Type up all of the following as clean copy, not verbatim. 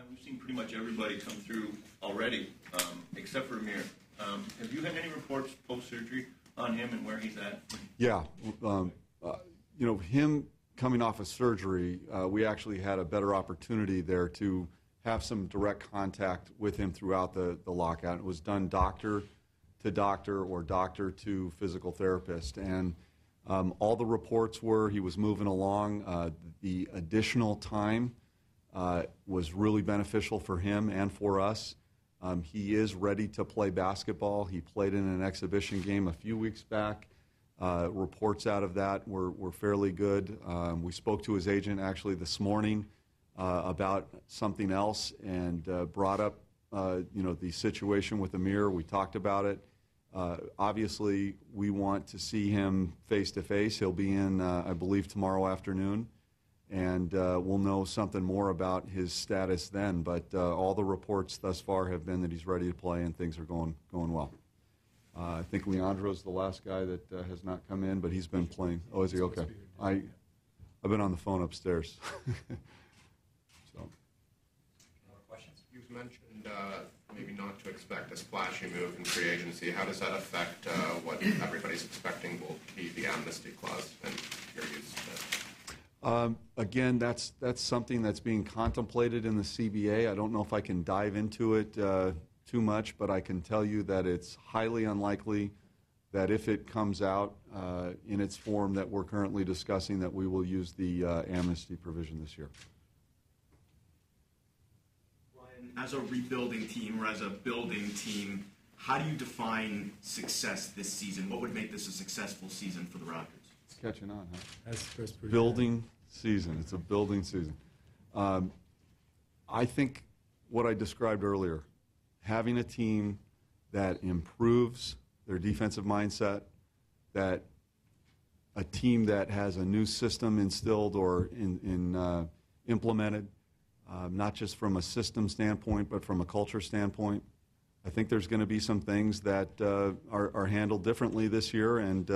we've seen pretty much everybody come through already, except for Amir. Have you had any reports post-surgery on him and where he's at? Yeah. Him coming off of surgery, we actually had a better opportunity there to have some direct contact with him throughout the lockout. It was done doctor to doctor or doctor to physical therapist. And all the reports were he was moving along. The additional time was really beneficial for him and for us. He is ready to play basketball. He played in an exhibition game a few weeks back. Reports out of that were fairly good. We spoke to his agent actually this morning about something else and brought up the situation with Amir. We talked about it. Obviously, we want to see him face-to-face. He'll be in, I believe, tomorrow afternoon, and we'll know something more about his status then. But all the reports thus far have been that he's ready to play and things are going well. I think Leandro's the last guy that has not come in, but he's been playing. Oh, is he? Okay. I've been on the phone upstairs. So. More questions? You've mentioned maybe not to expect a splashy move in free agency. How does that affect what everybody's expecting will be the amnesty clause and your use of it? Again, that's something that's being contemplated in the CBA. I don't know if I can dive into it too much, but I can tell you that it's highly unlikely that if it comes out in its form that we're currently discussing, that we will use the amnesty provision this year. Ryan, as a rebuilding team or as a building team, how do you define success this season? What would make this a successful season for the Raptors? It's catching on, huh? That's first building season. It's a building season. I think what I described earlier, having a team that improves their defensive mindset, that a team that has a new system instilled or implemented, not just from a system standpoint, but from a culture standpoint. I think there's going to be some things that are handled differently this year, and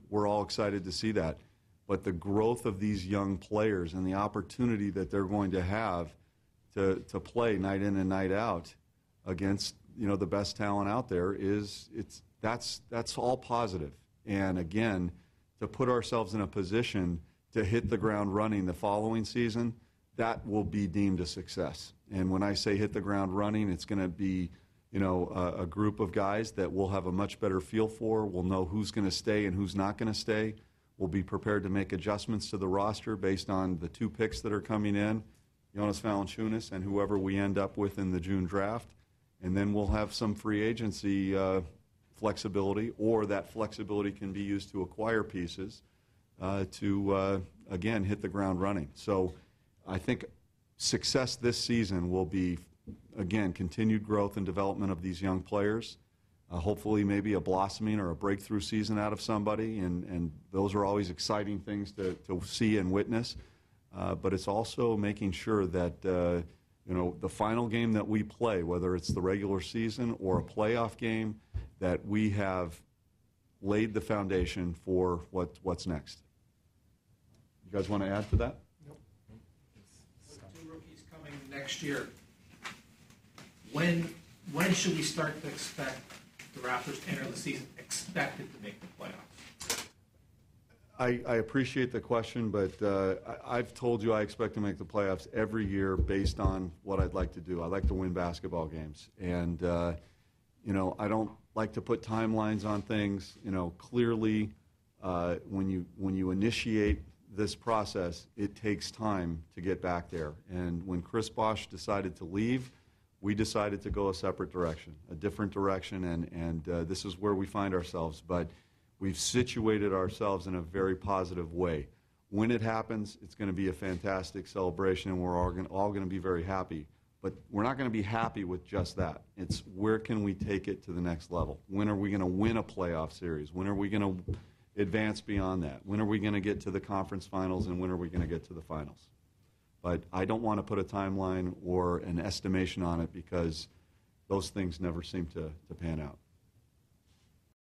we're all excited to see that. But the growth of these young players and the opportunity that they're going to have to play night in and night out against the best talent out there that's all positive. And again, to put ourselves in a position to hit the ground running the following season, that will be deemed a success. And when I say hit the ground running, it's going to be a group of guys that we'll have a much better feel for. We'll know who's going to stay and who's not going to stay. We'll be prepared to make adjustments to the roster based on the 2 picks that are coming in, Jonas Valanciunas and whoever we end up with in the June draft. And then we'll have some free agency flexibility, or that flexibility can be used to acquire pieces to, again, hit the ground running. So I think success this season will be, again, continued growth and development of these young players, hopefully maybe a blossoming or a breakthrough season out of somebody, and those are always exciting things to see and witness. But it's also making sure that the final game that we play, whether it's the regular season or a playoff game, that we have laid the foundation for what's next. You guys want to add to that? Nope. With 2 rookies coming next year, when should we start to expect the Raptors to enter the season expected to make the playoffs? I appreciate the question, but I've told you I expect to make the playoffs every year based on what I'd like to do. I like to win basketball games. And, I don't like to put timelines on things. Clearly, when you initiate this process, it takes time to get back there. And when Chris Bosh decided to leave, we decided to go a separate direction, a different direction, and this is where we find ourselves. But we've situated ourselves in a very positive way. When it happens, it's going to be a fantastic celebration, and we're all going to be very happy. But we're not going to be happy with just that. It's where can we take it to the next level? When are we going to win a playoff series? When are we going to advance beyond that? When are we going to get to the conference finals, and when are we going to get to the finals? But I don't want to put a timeline or an estimation on it because those things never seem to pan out.